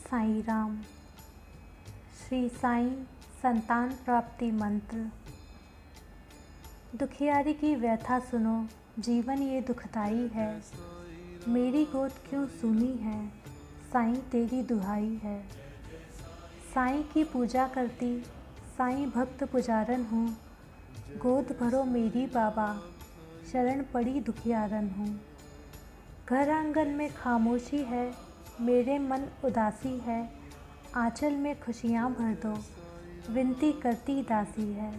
साईं राम। श्री साईं संतान प्राप्ति मंत्र। दुखियारी की व्यथा सुनो, जीवन ये दुखदाई है। मेरी गोद क्यों सूनी है, साईं तेरी दुहाई है। साईं की पूजा करती, साईं भक्त पुजारन हूँ। गोद भरो मेरी बाबा, शरण पड़ी दुखियारन हूँ। घर आंगन में खामोशी है, मेरे मन उदासी है। आंचल में खुशियाँ भर दो, विनती करती दासी है।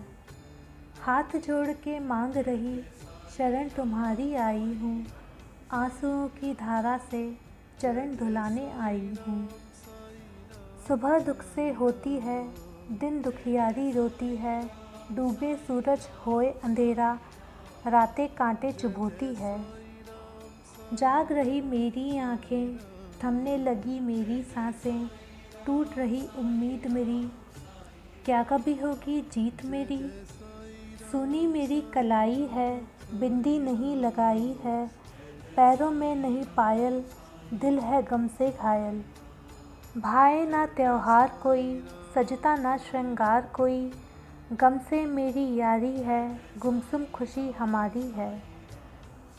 हाथ जोड़ के मांग रही, शरण तुम्हारी आई हूँ। आंसुओं की धारा से चरण धुलाने आई हूँ। सुबह दुख से होती है, दिन दुखियारी रोती है। डूबे सूरज होए अंधेरा, रातें कांटे चुभोती है। जाग रही मेरी आँखें, थमने लगी मेरी सांसें। टूट रही उम्मीद मेरी, क्या कभी होगी जीत मेरी। सुनी मेरी कलाई है, बिंदी नहीं लगाई है। पैरों में नहीं पायल, दिल है गम से घायल। भाए ना त्योहार कोई, सजता ना श्रृंगार कोई। गम से मेरी यारी है, गुमसुम खुशी हमारी है।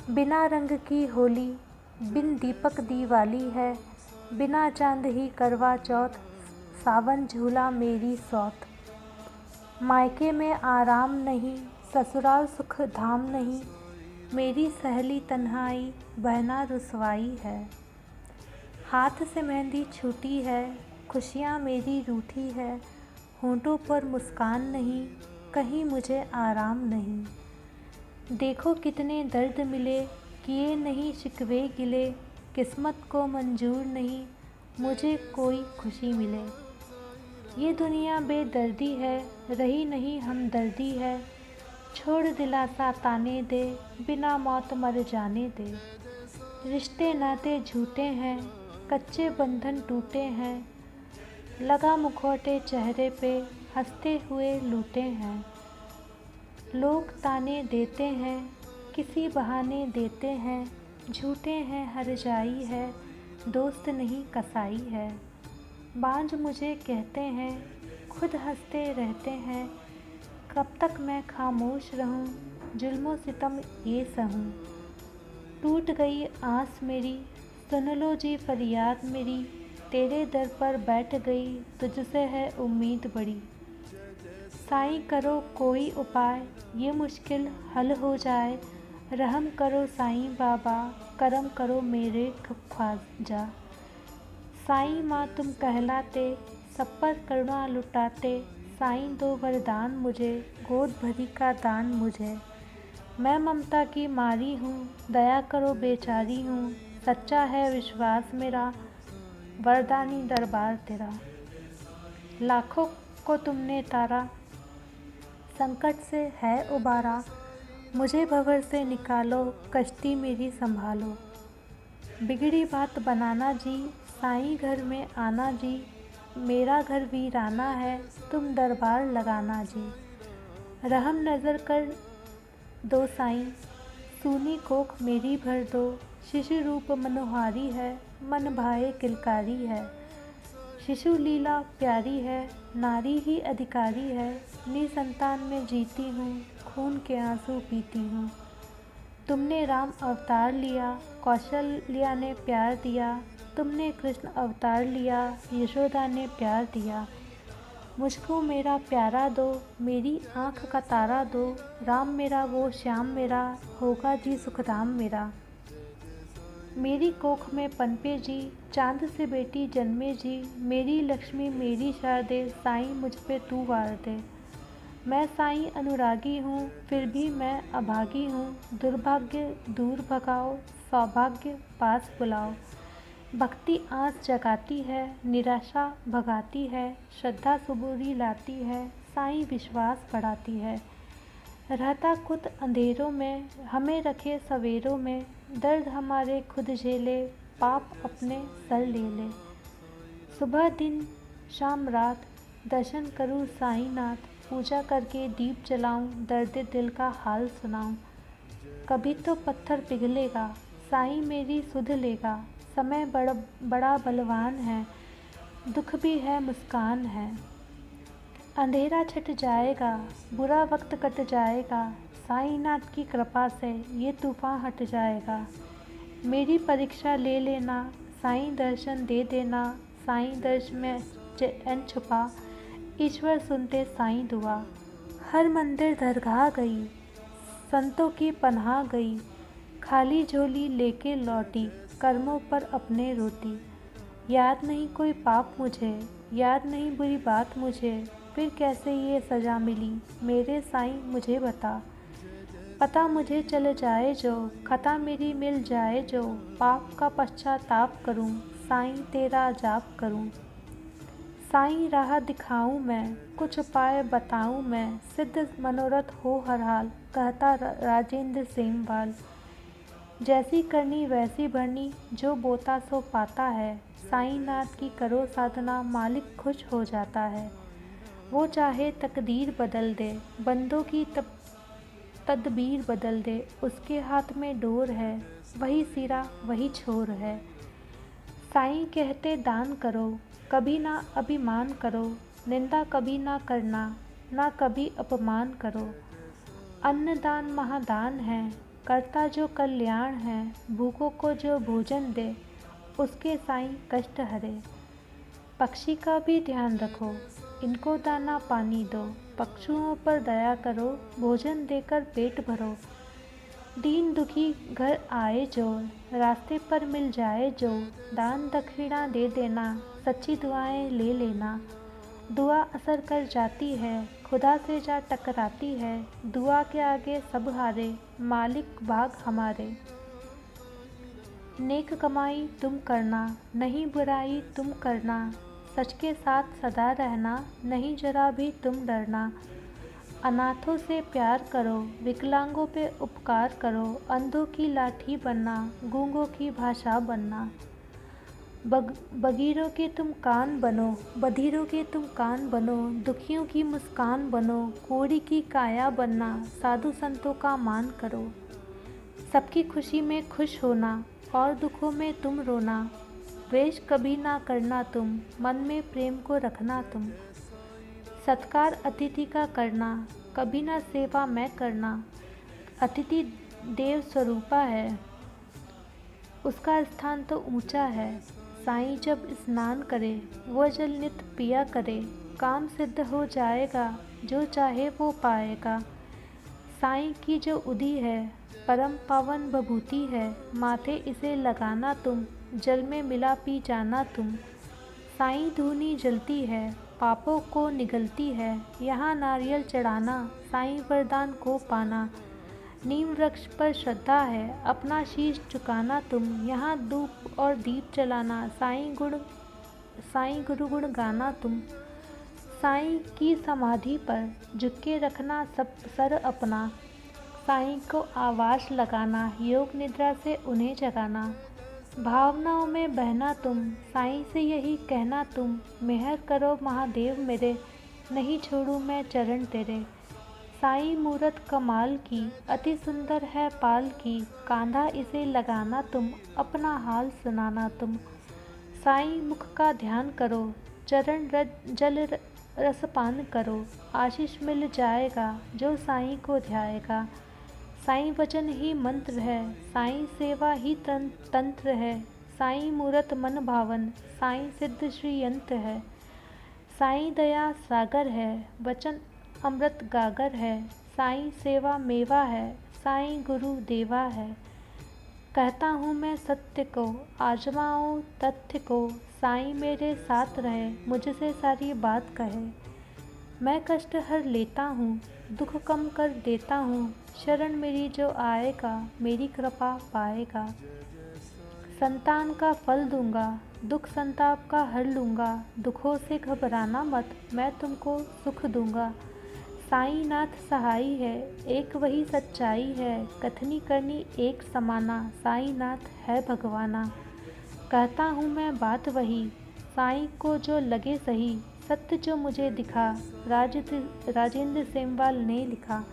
बिना रंग की होली, बिन दीपक दिवाली है। बिना चांद ही करवा चौथ, सावन झूला मेरी सौत। मायके में आराम नहीं, ससुराल सुख धाम नहीं। मेरी सहेली तन्हाई, बहना रुसवाई है। हाथ से मेहंदी छूटी है, खुशियाँ मेरी रूठी है। होंठों पर मुस्कान नहीं, कहीं मुझे आराम नहीं। देखो कितने दर्द मिले, किए नहीं शिकवे गिले। किस्मत को मंजूर नहीं, मुझे कोई खुशी मिले। ये दुनिया बेदर्दी है, रही नहीं हमदर्दी है। छोड़ दिलासा ताने दे, बिना मौत मर जाने दे। रिश्ते नाते झूठे हैं, कच्चे बंधन टूटे हैं। लगा मुखौटे चेहरे पे, हंसते हुए लूटे हैं। लोग ताने देते हैं, किसी बहाने देते हैं। झूठे हैं हर जाई है, दोस्त नहीं कसाई है। बांझ मुझे कहते हैं, खुद हंसते रहते हैं। कब तक मैं खामोश रहूं, जुल्मों सितम ये सहूं। टूट गई आस मेरी, सुन लो जी फरियाद मेरी। तेरे दर पर बैठ गई, तुझसे है उम्मीद बड़ी। साईं करो कोई उपाय, ये मुश्किल हल हो जाए। रहम करो साईं बाबा, करम करो मेरे ख्वाजा। साईं माँ तुम कहलाते, सब पर करुणा लुटाते। साईं दो वरदान मुझे, गोद भरी का दान मुझे। मैं ममता की मारी हूँ, दया करो बेचारी हूँ। सच्चा है विश्वास मेरा, वरदानी दरबार तेरा। लाखों को तुमने तारा, संकट से है उबारा। मुझे भंवर से निकालो, कश्ती मेरी संभालो। बिगड़ी बात बनाना जी, साईं घर में आना जी। मेरा घर वीराना है, तुम दरबार लगाना जी। रहम नज़र कर दो साईं, सूनी कोख मेरी भर दो। शिशु रूप मनोहारी है, मन भाए किलकारी है। शिशु लीला प्यारी है, नारी ही अधिकारी है। निसंतान में जीती हूँ, खून के आंसू पीती हूँ। तुमने राम अवतार लिया, कौशल्या ने प्यार दिया। तुमने कृष्ण अवतार लिया, यशोदा ने प्यार दिया। मुझको मेरा प्यारा दो, मेरी आँख का तारा दो। राम मेरा वो श्याम मेरा, होगा जी सुखधाम मेरा। मेरी कोख में पनपे जी, चांद से बेटी जन्मे जी। मेरी लक्ष्मी मेरी शारदे, साईं मुझ पे तू वार दे। मैं साईं अनुरागी हूँ, फिर भी मैं अभागी हूँ। दुर्भाग्य दूर भगाओ, सौभाग्य पास बुलाओ। भक्ति आस जगाती है, निराशा भगाती है। श्रद्धा सुबूरी लाती है, साईं विश्वास बढ़ाती है। रहता खुद अंधेरों में, हमें रखे सवेरों में। दर्द हमारे खुद झेले, पाप अपने सर ले ले। सुबह दिन शाम रात, दर्शन करूँ साईंनाथ। पूजा करके दीप जलाऊं, दर्द दिल का हाल सुनाऊं। कभी तो पत्थर पिघलेगा, साईं मेरी सुध लेगा। समय बड़ा बलवान है, दुख भी है, मुस्कान है। अंधेरा छट जाएगा, बुरा वक्त कट जाएगा, साईं नाथ की कृपा से ये तूफान हट जाएगा। मेरी परीक्षा ले लेना, साईं दर्शन दे देना, साईं दर्श में चैन छुपा, ईश्वर सुनते साईं दुआ। हर मंदिर दरगाह गई, संतों की पनाह गई, खाली झोली लेके लौटी, कर्मों पर अपने रोती। याद नहीं कोई पाप मुझे, याद नहीं बुरी बात मुझे, फिर कैसे ये सज़ा मिली, मेरे साईं मुझे बता। पता मुझे चल जाए जो, खता मेरी मिल जाए जो, पाप का पश्चाताप करूं, साईं तेरा जाप करूं। साईं राह दिखाऊं मैं, कुछ उपाय बताऊं मैं, सिद्ध मनोरथ हो हर हाल, कहता राजेंद्र सेमवाल। जैसी करनी वैसी भरनी, जो बोता सो पाता है, साईं नाथ की करो साधना, मालिक खुश हो जाता है। वो चाहे तकदीर बदल दे, बंदों की तदबीर बदल दे, उसके हाथ में डोर है, वही सिरा वही छोर है। साईं कहते दान करो, कभी ना अभिमान करो, निंदा कभी ना करना, ना कभी अपमान करो। अन्नदान महादान है, करता जो कल्याण है, भूखों को जो भोजन दे, उसके साईं कष्ट हरे। पक्षी का भी ध्यान रखो, इनको दाना पानी दो, पक्षुओं पर दया करो, भोजन देकर पेट भरो। दीन दुखी घर आए जो, रास्ते पर मिल जाए जो, दान दक्षिणा दे देना, सच्ची दुआएं ले लेना। दुआ असर कर जाती है, खुदा से जा टकराती है, दुआ के आगे सब हारे, मालिक भाग हमारे। नेक कमाई तुम करना, नहीं बुराई तुम करना, सच के साथ सदा रहना, नहीं जरा भी तुम डरना। अनाथों से प्यार करो, विकलांगों पे उपकार करो, अंधों की लाठी बनना, गूंगों की भाषा बनना। बगीरों के तुम कान बनो, बधिरों के तुम कान बनो, दुखियों की मुस्कान बनो, कोढ़ी की काया बनना, साधु संतों का मान करो। सबकी खुशी में खुश होना, और दुखों में तुम रोना, द्वेष कभी ना करना तुम, मन में प्रेम को रखना तुम। सत्कार अतिथि का करना, कभी ना सेवा मैं करना, अतिथि देव स्वरूपा है, उसका स्थान तो ऊंचा है। साईं जब स्नान करे, वो जल नित पिया करे, काम सिद्ध हो जाएगा, जो चाहे वो पाएगा। साईं की जो उदी है, परम पावन बभूति है, माथे इसे लगाना तुम, जल में मिला पी जाना तुम। साईं धूनी जलती है, पापों को निगलती है, यहाँ नारियल चढ़ाना, साईं वरदान को पाना। नीम वृक्ष पर श्रद्धा है, अपना शीश झुकाना तुम, यहाँ धूप और दीप जलाना, साईं गुरु गुण गाना तुम। साईं की समाधि पर झुक के रखना सब सर अपना, साईं को आवाज लगाना, योग निद्रा से उन्हें जगाना। भावनाओं में बहना तुम, साईं से यही कहना तुम, मेहर करो महादेव मेरे, नहीं छोड़ूं मैं चरण तेरे। साईं मूरत कमाल की, अति सुंदर है पाल की, कांधा इसे लगाना तुम, अपना हाल सुनाना तुम। साईं मुख का ध्यान करो, चरण जल रसपान करो, आशीष मिल जाएगा, जो साईं को ध्याएगा। साईं वचन ही मंत्र है, साईं सेवा ही तंत्र है, साईं मूरत मन भावन, साईं सिद्ध श्री यंत्र है। साईं दया सागर है, वचन अमृत गागर है, साईं सेवा मेवा है, साईं गुरु देवा है। कहता हूँ मैं सत्य को, आजमाओ तथ्य को, साईं मेरे साथ रहे, मुझसे सारी बात कहे। मैं कष्ट हर लेता हूँ, दुख कम कर देता हूँ, शरण मेरी जो आएगा, मेरी कृपा पाएगा। संतान का फल दूंगा, दुख संताप का हर लूँगा, दुखों से घबराना मत, मैं तुमको सुख दूंगा। साईं नाथ सहाई है, एक वही सच्चाई है, कथनी करनी एक समाना, साईं नाथ है भगवाना। कहता हूँ मैं बात वही, साईं को जो लगे सही, सत्य जो मुझे दिखा, राजेंद्र सेमवाल ने लिखा।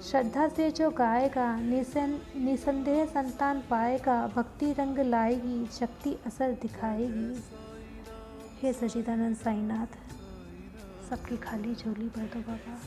श्रद्धा से जो गाएगा, निसंदेह संतान पाएगा, भक्ति रंग लाएगी, शक्ति असर दिखाएगी। हे सच्चिदानंद साईनाथ, सबकी खाली झोली भर दो बाबा।